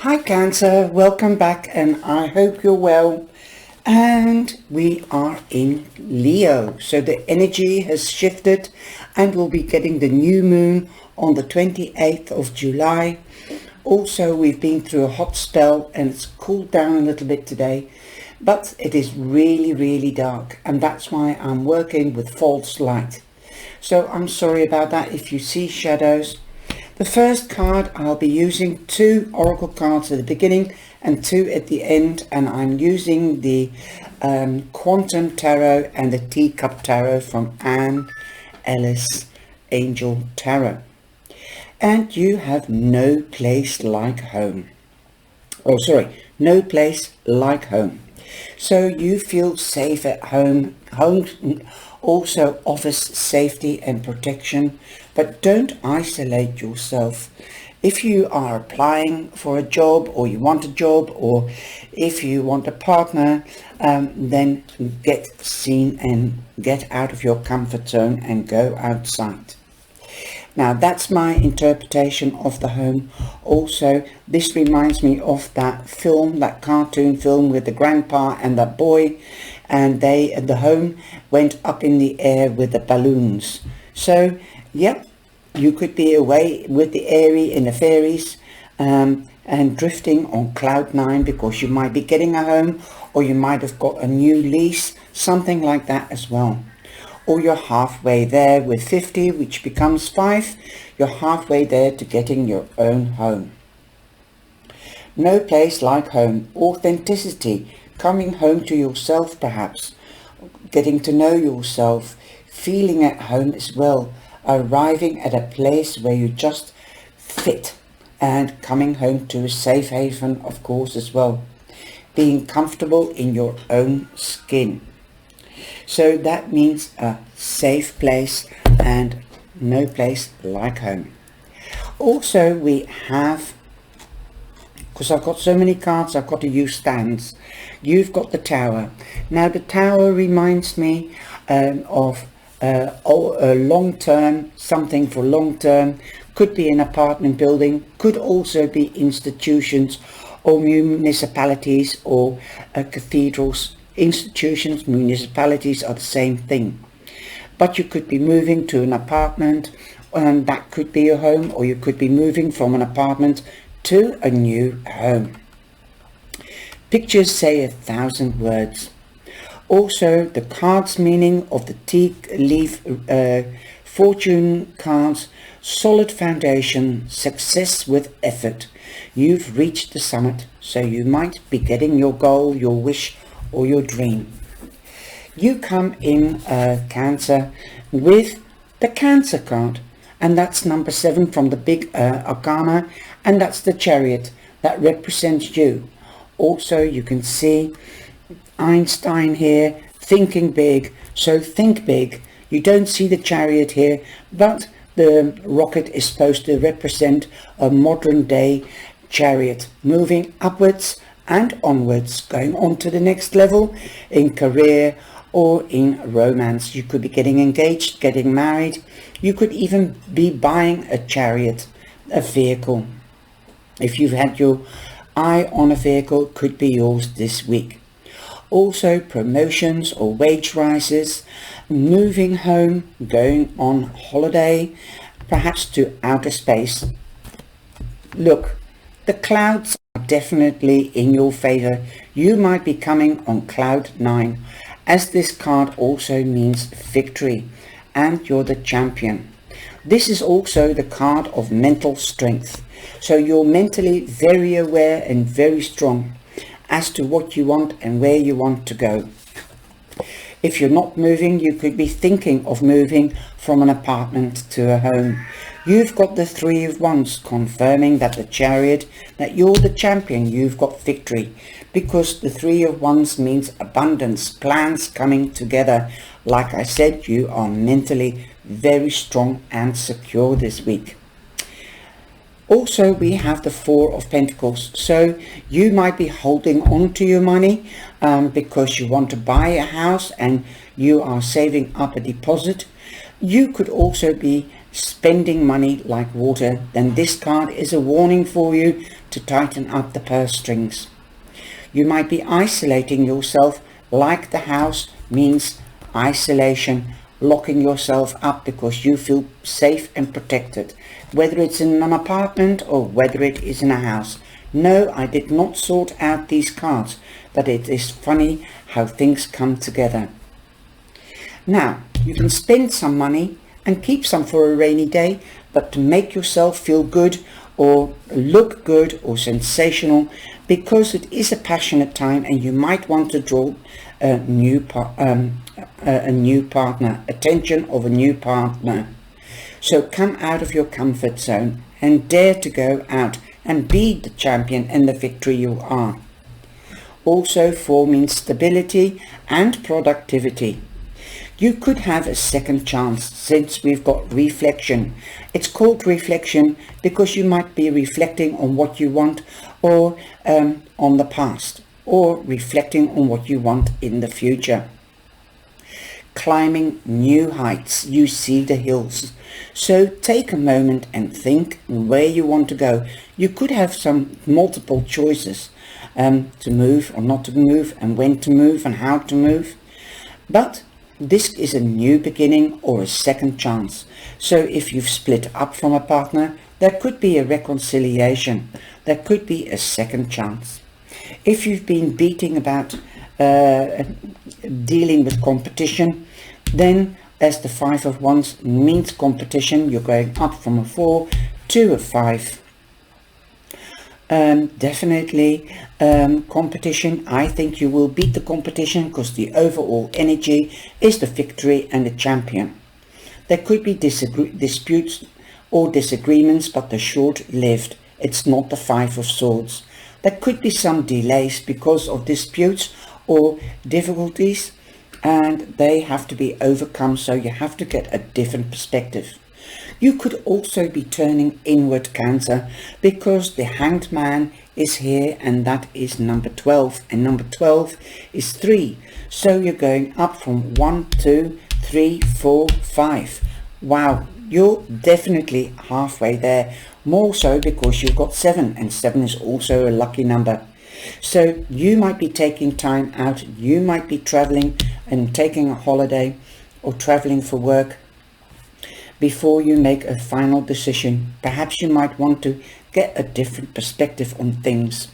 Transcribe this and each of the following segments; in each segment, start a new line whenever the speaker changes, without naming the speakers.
Hi Cancer, welcome back and I hope you're well. And we are in Leo, so the energy has shifted and we'll be getting the new moon on the 28th of July. Also, we've been through a hot spell and it's cooled down a little bit today, but it is really dark, and that's why I'm working with false light. So I'm sorry about that if you see shadows. The first card, I'll be using 2 oracle cards at the beginning and 2 at the end, and I'm using the Quantum Tarot and the Teacup Tarot from Anne Ellis Angel Tarot. And you have no place like home. No place like home. So you feel safe at home. Home also offers safety and protection, but don't isolate yourself. If you are applying for a job, or you want a job, or if you want a partner, then get seen and get out of your comfort zone and go outside. Now that's my interpretation of the home. Also, this reminds me of that film, that cartoon film with the grandpa and that boy, and the home went up in the air with the balloons. So, yep, you could be away with the airy and the fairies and drifting on cloud 9, because you might be getting a home, or you might have got a new lease, something like that as well. Or you're halfway there with 50, which becomes 5. You're halfway there to getting your own home. No place like home. Authenticity. Coming home to yourself, perhaps. Getting to know yourself. Feeling at home as well. Arriving at a place where you just fit. And coming home to a safe haven, of course, as well. Being comfortable in your own skin. So that means a safe place and no place like home. Also, we have, because I've got so many cards, I've got to use stands. You've got the Tower. Now the Tower reminds me of a long-term, something for long-term. Could be an apartment building, could also be institutions or municipalities or cathedrals. Institutions, municipalities are the same thing. But you could be moving to an apartment, and that could be a home, or you could be moving from an apartment to a new home. Pictures say 1,000 words. Also, the cards meaning of the teak leaf fortune cards: solid foundation, success with effort. You've reached the summit, so you might be getting your goal, your wish, or your dream. You come in Cancer with the Cancer card, and that's number 7 from the big arcana, and that's the Chariot that represents you. Also, you can see Einstein here, thinking big. So think big. You don't see the Chariot here, but the rocket is supposed to represent a modern day chariot moving upwards and onwards, going on to the next level in career or in romance. You could be getting engaged, getting married. You could even be buying a chariot, a vehicle. If you've had your eye on a vehicle, it could be yours this week. Also, promotions or wage rises, moving home, going on holiday, perhaps to outer space. Look, the clouds are definitely in your favor. You might be coming on cloud 9, as this card also means victory, and you're the champion. This is also the card of mental strength. So you're mentally very aware and very strong as to what you want and where you want to go. If you're not moving, you could be thinking of moving from an apartment to a home. You've got the 3 of Wands, confirming that the Chariot, that you're the champion, you've got victory. Because the 3 of Wands means abundance, plans coming together. Like I said, you are mentally very strong and secure this week. Also, we have the 4 of Pentacles. So you might be holding on to your money because you want to buy a house and you are saving up a deposit. You could also be spending money like water. Then this card is a warning for you to tighten up the purse strings. You might be isolating yourself, like the house means isolation, locking yourself up because you feel safe and protected, whether it's in an apartment or whether it is in a house. No, I did not sort out these cards, but it is funny how things come together. Now, you can spend some money and keep some for a rainy day, but to make yourself feel good or look good or sensational, because it is a passionate time and you might want to draw a new partner, attention of a new partner. So come out of your comfort zone and dare to go out and be the champion and the victory you are. Also 4 means stability and productivity. You could have a second chance since we've got reflection. It's called reflection because you might be reflecting on what you want or on the past, or reflecting on what you want in the future. Climbing new heights, you see the hills. So take a moment and think where you want to go. You could have some multiple choices to move or not to move, and when to move and how to move. But this is a new beginning or a second chance. So if you've split up from a partner, there could be a reconciliation. There could be a second chance. If you've been beating about dealing with competition, then as the 5 of Wands means competition, you're going up from a 4 to a 5. Definitely competition. I think you will beat the competition because the overall energy is the victory and the champion. There could be disputes or disagreements, but they're short-lived. It's not the 5 of Swords. There could be some delays because of disputes or difficulties, and they have to be overcome, so you have to get a different perspective. You could also be turning inward, Cancer, because the Hanged Man is here, and that is number 12, and number 12 is 3. So you're going up from 1, 2, 3, 4, 5. Wow, you're definitely halfway there, more so because you've got 7, and 7 is also a lucky number. So you might be taking time out, you might be traveling and taking a holiday or traveling for work before you make a final decision. Perhaps you might want to get a different perspective on things.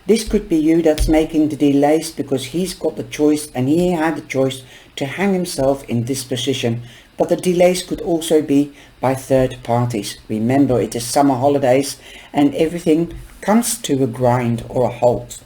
This could be you that's making the delays because he's got the choice, and he had the choice to hang himself in this position. But the delays could also be by third parties. Remember, it is summer holidays and everything comes to a grind or a halt.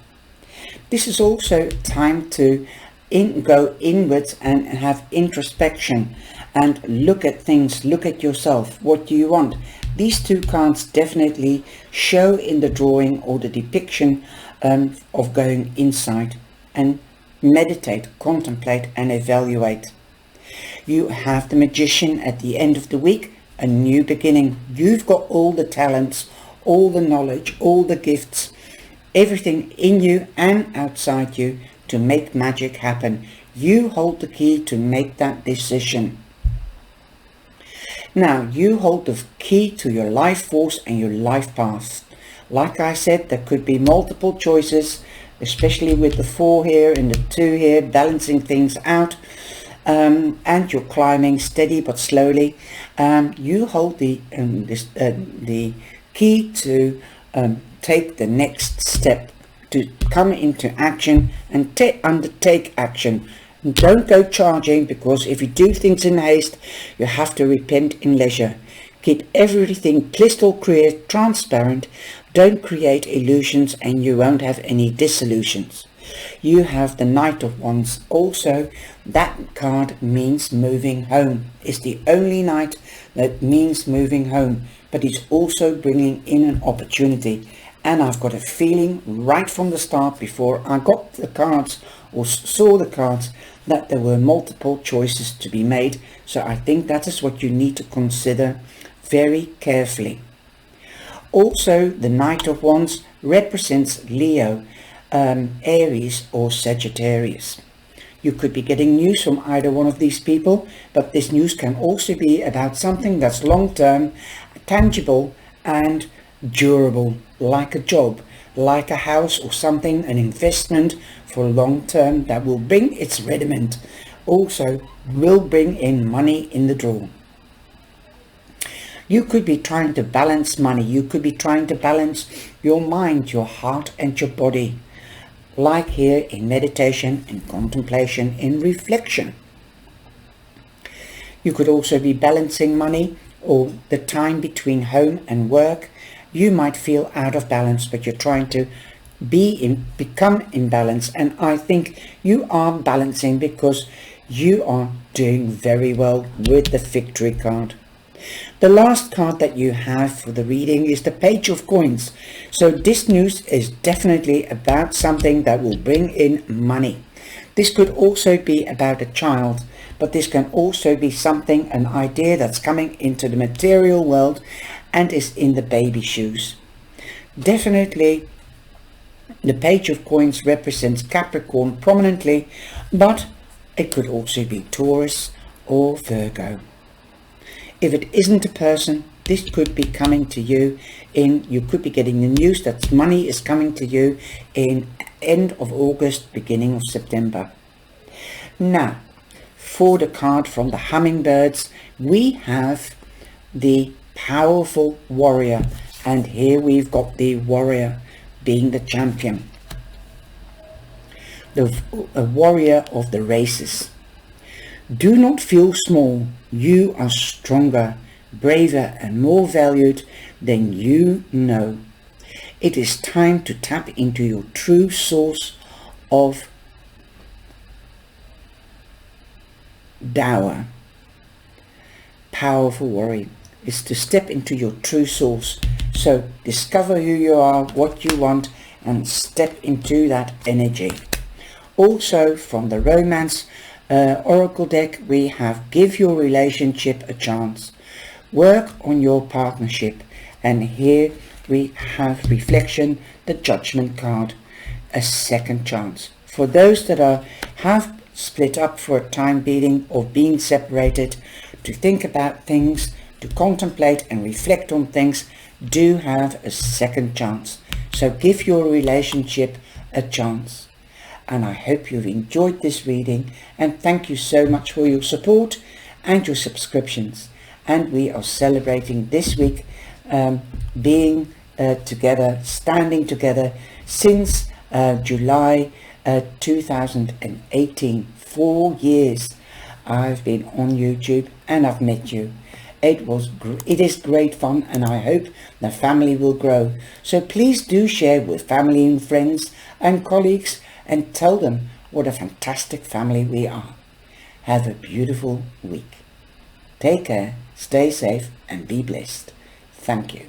This is also time to go inwards and have introspection and look at things, look at yourself. What do you want? These 2 cards definitely show in the drawing or the depiction of going inside and meditate, contemplate and evaluate. You have the Magician at the end of the week, a new beginning. You've got all the talents, all the knowledge, all the gifts, everything in you and outside you to make magic happen. You hold the key to make that decision. Now, you hold the key to your life force and your life path. Like I said, there could be multiple choices, especially with the 4 here and the 2 here, balancing things out. And you're climbing steady but slowly. You hold the key to take the next step, to come into action and undertake action. Don't go charging, because if you do things in haste, you have to repent in leisure. Keep everything crystal clear, transparent. Don't create illusions and you won't have any disillusions. You have the Knight of Wands. Also, that card means moving home. It's the only knight that means moving home, but it's also bringing in an opportunity. And I've got a feeling right from the start, before I got the cards or saw the cards, that there were multiple choices to be made. So I think that is what you need to consider very carefully. Also, the Knight of Wands represents Leo, Aries or Sagittarius. You could be getting news from either one of these people, but this news can also be about something that's long-term, tangible, and durable, like a job, like a house or something, an investment for long term that will bring its rediment, also will bring in money in the drawer. You could be trying to balance money. You could be trying to balance your mind, your heart and your body, like here in meditation, in contemplation, in reflection. You could also be balancing money or the time between home and work. You might feel out of balance, but you're trying to become in balance. And I think you are balancing because you are doing very well with the victory card. The last card that you have for the reading is the Page of Coins. So this news is definitely about something that will bring in money. This could also be about a child, but this can also be something, an idea that's coming into the material world and is in the baby shoes. Definitely the Page of Coins represents Capricorn prominently, but it could also be Taurus or Virgo. If it isn't a person, this could be coming to you you could be getting the news that money is coming to you in end of August, beginning of September. Now, for the card from the hummingbirds, we have the powerful warrior, and here we've got the warrior being the champion, a warrior of the races. Do not feel small. You are stronger, braver and more valued than you know. It is time to tap into your true source of power. Powerful warrior is to step into your true source. So discover who you are, what you want, and step into that energy. Also from the romance oracle deck, we have give your relationship a chance. Work on your partnership. And here we have reflection, the judgment card, a second chance. For those that have split up for a time being or being separated, to think about things, to contemplate and reflect on things, do have a second chance. So give your relationship a chance. And I hope you've enjoyed this reading, and thank you so much for your support and your subscriptions. And we are celebrating this week being together, standing together since July 2018. 4 years I've been on YouTube and I've met you. It is great fun, and I hope the family will grow. So please do share with family and friends and colleagues and tell them what a fantastic family we are. Have a beautiful week. Take care, stay safe and be blessed. Thank you.